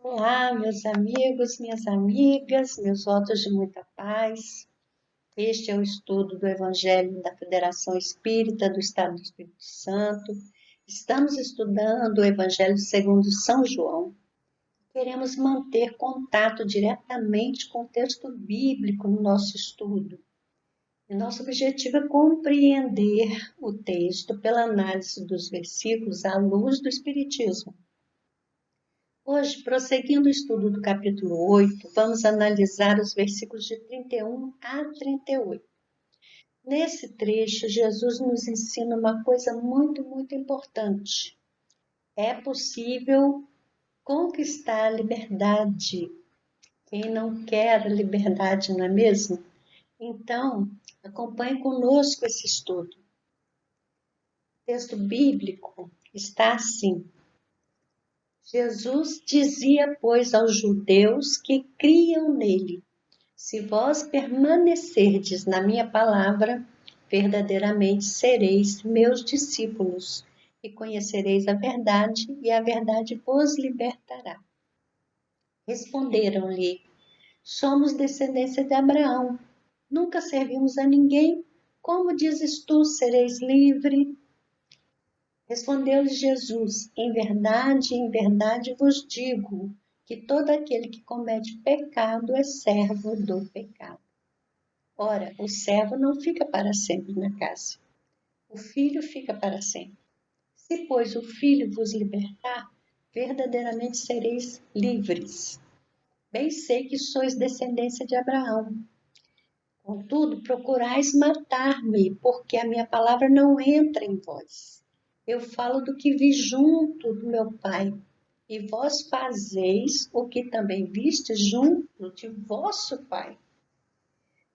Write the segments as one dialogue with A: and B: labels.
A: Olá, meus amigos, minhas amigas, meus votos de muita paz. Este é o estudo do Evangelho da Federação Espírita do Estado do Espírito Santo. Estamos estudando o Evangelho segundo São João. Queremos manter contato diretamente com o texto bíblico no nosso estudo. E nosso objetivo é compreender o texto pela análise dos versículos à luz do Espiritismo. Hoje, prosseguindo o estudo do capítulo 8, vamos analisar os versículos de 31 a 38. Nesse trecho, Jesus nos ensina uma coisa muito importante. É possível conquistar a liberdade. Quem não quer a liberdade, não é mesmo? Então, acompanhe conosco esse estudo. O texto bíblico está assim. Jesus dizia, pois, aos judeus que criam nele: se vós permanecerdes na minha palavra, verdadeiramente sereis meus discípulos, e conhecereis a verdade, e a verdade vos libertará. Responderam-lhe: somos descendência de Abraão, nunca servimos a ninguém. Como dizes tu, sereis livre? Respondeu-lhe Jesus: em verdade vos digo, que todo aquele que comete pecado é servo do pecado. Ora, o servo não fica para sempre na casa, o filho fica para sempre. Se, pois, o filho vos libertar, verdadeiramente sereis livres. Bem sei que sois descendência de Abraão. Contudo, procurais matar-me, porque a minha palavra não entra em vós. Eu falo do que vi junto do meu Pai, e vós fazeis o que também vistes junto de vosso Pai.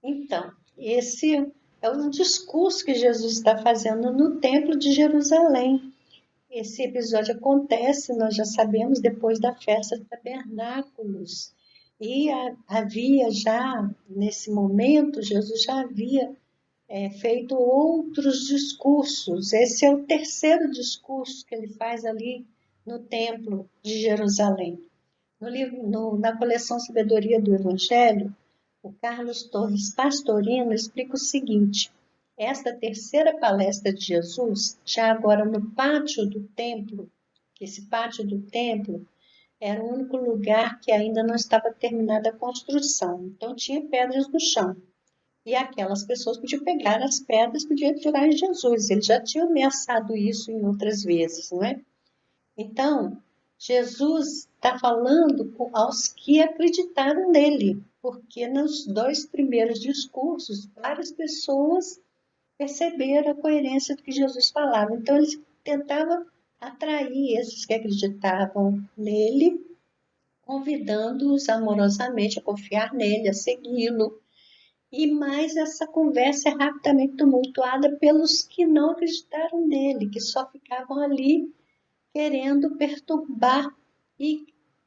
A: Então, esse é o discurso que Jesus está fazendo no Templo de Jerusalém. Esse episódio acontece, nós já sabemos, depois da festa de tabernáculos. E havia já, nesse momento, Jesus já havia feito outros discursos. Esse é o terceiro discurso que ele faz ali no Templo de Jerusalém. Na coleção Sabedoria do Evangelho, o Carlos Torres Pastorino explica o seguinte: esta terceira palestra de Jesus, já agora no pátio do templo, esse pátio do templo era o único lugar que ainda não estava terminada a construção, então tinha pedras no chão. E aquelas pessoas podiam pegar as pedras, podiam atirar em Jesus. Ele já tinha ameaçado isso em outras vezes, não é? Então, Jesus está falando aos que acreditaram nele, porque nos dois primeiros discursos, várias pessoas perceberam a coerência do que Jesus falava. Então, ele tentava atrair esses que acreditavam nele, convidando-os amorosamente a confiar nele, a segui-lo. E mais essa conversa é rapidamente tumultuada pelos que não acreditaram nele, que só ficavam ali querendo perturbar e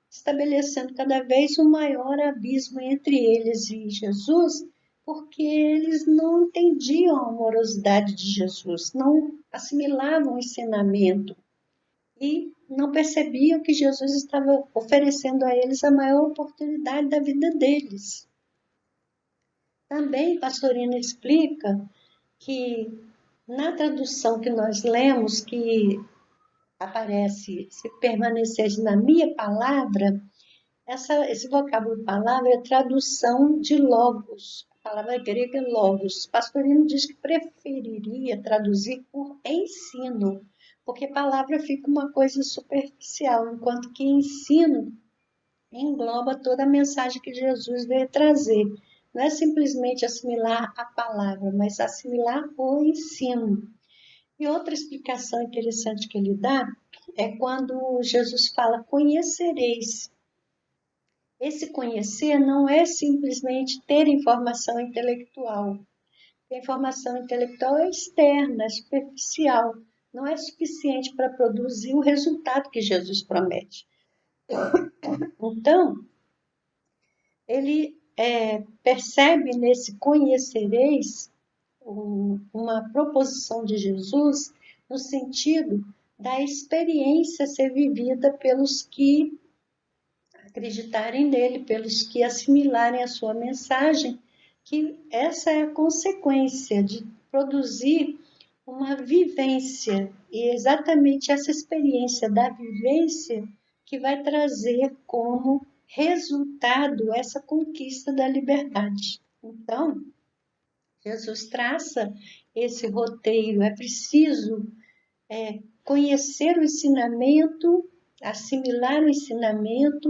A: estabelecendo cada vez um maior abismo entre eles e Jesus, porque eles não entendiam a amorosidade de Jesus, não assimilavam o ensinamento e não percebiam que Jesus estava oferecendo a eles a maior oportunidade da vida deles. Também Pastorina explica que na tradução que nós lemos, que aparece, se permaneceres na minha palavra, esse vocábulo palavra é tradução de logos. A palavra grega é logos. Pastorino diz que preferiria traduzir por ensino, porque palavra fica uma coisa superficial, enquanto que ensino engloba toda a mensagem que Jesus veio trazer. Não é simplesmente assimilar a palavra, mas assimilar o ensino. E outra explicação interessante que ele dá é quando Jesus fala: conhecereis. Esse conhecer não é simplesmente ter informação intelectual. A informação intelectual é externa, é superficial, não é suficiente para produzir o resultado que Jesus promete. Então, ele percebe nesse conhecereis uma proposição de Jesus no sentido da experiência ser vivida pelos que acreditarem nele, pelos que assimilarem a sua mensagem, que essa é a consequência de produzir uma vivência, e é exatamente essa experiência da vivência que vai trazer como resultado essa conquista da liberdade. Então, Jesus traça esse roteiro, é preciso conhecer o ensinamento, assimilar o ensinamento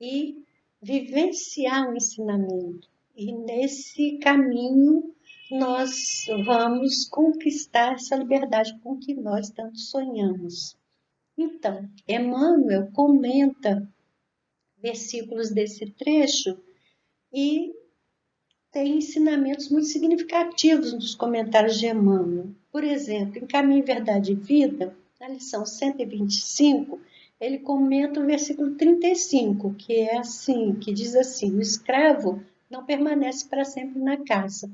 A: e vivenciar o ensinamento. E nesse caminho nós vamos conquistar essa liberdade com que nós tanto sonhamos. Então, Emmanuel comenta versículos desse trecho e tem ensinamentos muito significativos nos comentários de Emmanuel. Por exemplo, em Caminho, Verdade e Vida, na lição 125, ele comenta o versículo 35, que é assim, que diz assim: o escravo não permanece para sempre na casa,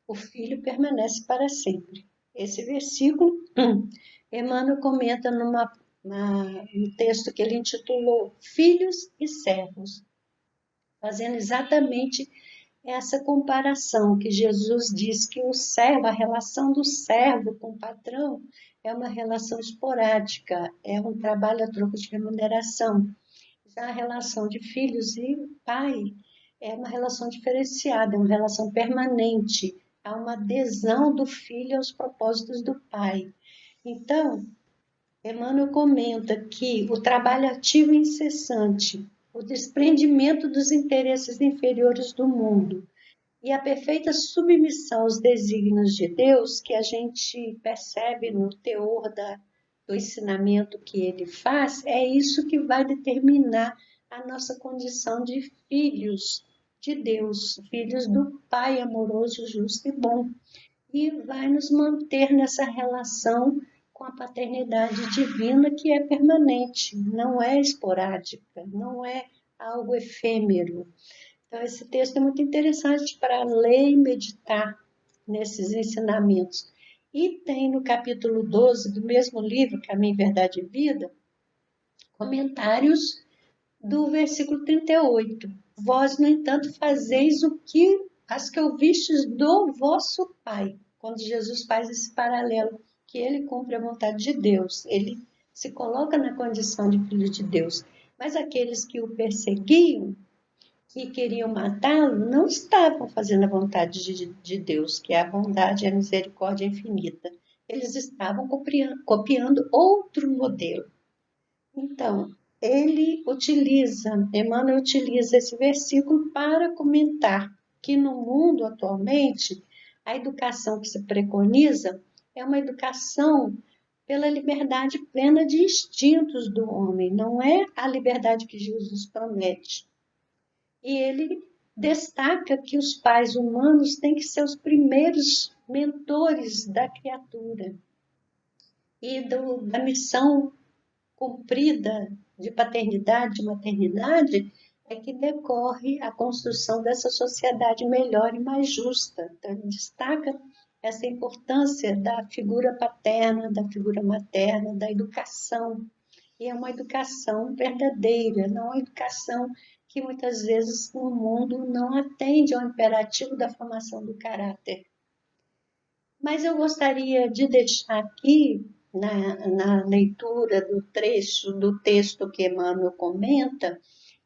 A: o filho permanece para sempre. Esse versículo, Emmanuel comenta num texto que ele intitulou Filhos e Servos, fazendo exatamente essa comparação que Jesus diz que o servo, a relação do servo com o patrão é uma relação esporádica, é um trabalho a troco de remuneração. Já a relação de filhos e pai é uma relação diferenciada, é uma relação permanente, há uma adesão do filho aos propósitos do pai. Então, Emmanuel comenta que o trabalho ativo e incessante, o desprendimento dos interesses inferiores do mundo e a perfeita submissão aos desígnios de Deus, que a gente percebe no teor do ensinamento que ele faz, é isso que vai determinar a nossa condição de filhos de Deus, filhos do Pai amoroso, justo e bom, e vai nos manter nessa relação com a paternidade divina que é permanente, não é esporádica, não é algo efêmero. Então, esse texto é muito interessante para ler e meditar nesses ensinamentos. E tem no capítulo 12 do mesmo livro, Caminho, Verdade e Vida, comentários do versículo 38. Vós, no entanto, fazeis o que as que ouvistes do vosso Pai. Quando Jesus faz esse paralelo, que ele cumpre a vontade de Deus, ele se coloca na condição de filho de Deus. Mas aqueles que o perseguiam, que queriam matá-lo, não estavam fazendo a vontade de Deus, que é a bondade e a misericórdia infinita. Eles estavam copiando outro modelo. Então, Emmanuel utiliza esse versículo para comentar que no mundo atualmente, a educação que se preconiza é uma educação pela liberdade plena de instintos do homem, não é a liberdade que Jesus promete. E ele destaca que os pais humanos têm que ser os primeiros mentores da criatura e da missão cumprida de paternidade e maternidade é que decorre a construção dessa sociedade melhor e mais justa. Então, ele destaca essa importância da figura paterna, da figura materna, da educação. E é uma educação verdadeira, não uma educação que muitas vezes no mundo não atende ao imperativo da formação do caráter. Mas eu gostaria de deixar aqui, na leitura do trecho do texto que Emmanuel comenta,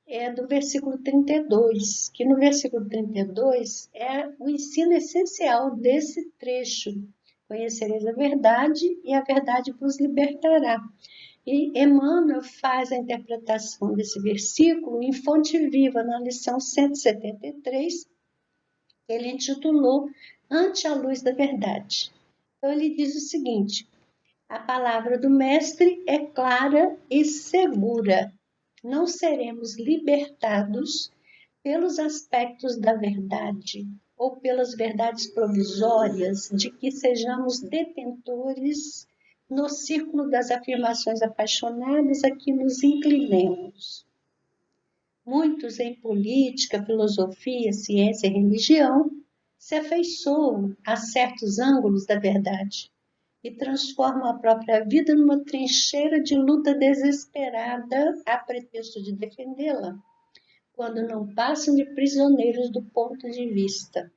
A: é do versículo 32, que no versículo 32 é o ensino essencial desse trecho. Conhecereis a verdade e a verdade vos libertará. E Emmanuel faz a interpretação desse versículo em Fonte Viva, na lição 173, que ele intitulou Ante a Luz da Verdade. Então, ele diz o seguinte: a palavra do Mestre é clara e segura. Não seremos libertados pelos aspectos da verdade ou pelas verdades provisórias de que sejamos detentores no círculo das afirmações apaixonadas a que nos inclinemos. Muitos em política, filosofia, ciência e religião se afeiçoam a certos ângulos da verdade, e transformam a própria vida numa trincheira de luta desesperada a pretexto de defendê-la, quando não passam de prisioneiros do ponto de vista.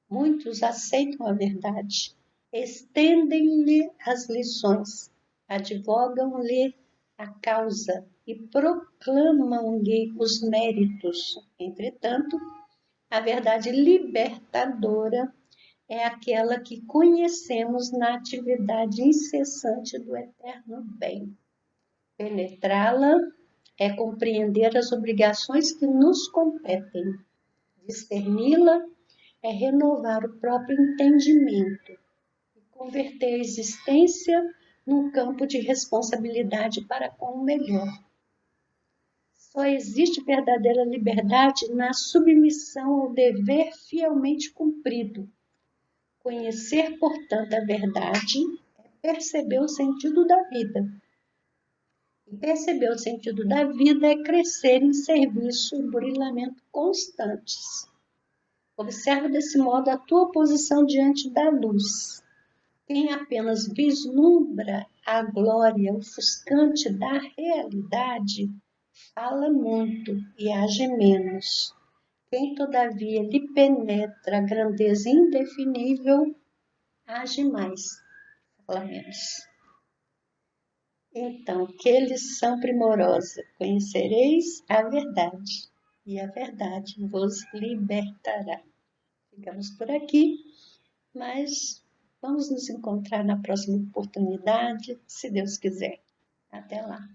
A: Muitos aceitam a verdade, estendem-lhe as lições, advogam-lhe a causa e proclamam-lhe os méritos. Entretanto, a verdade libertadora é aquela que conhecemos na atividade incessante do eterno bem. Penetrá-la é compreender as obrigações que nos competem. Discerni-la é renovar o próprio entendimento e converter a existência num campo de responsabilidade para com o melhor. Só existe verdadeira liberdade na submissão ao dever fielmente cumprido. Conhecer, portanto, a verdade é perceber o sentido da vida. E perceber o sentido da vida é crescer em serviço e burilamento constantes. Observa desse modo a tua posição diante da luz. Quem apenas vislumbra a glória ofuscante da realidade, fala muito e age menos. Quem, todavia, lhe penetra a grandeza indefinível, age mais, fala menos. Então, que lição primorosa! Conhecereis a verdade, e a verdade vos libertará. Ficamos por aqui, mas vamos nos encontrar na próxima oportunidade, se Deus quiser. Até lá!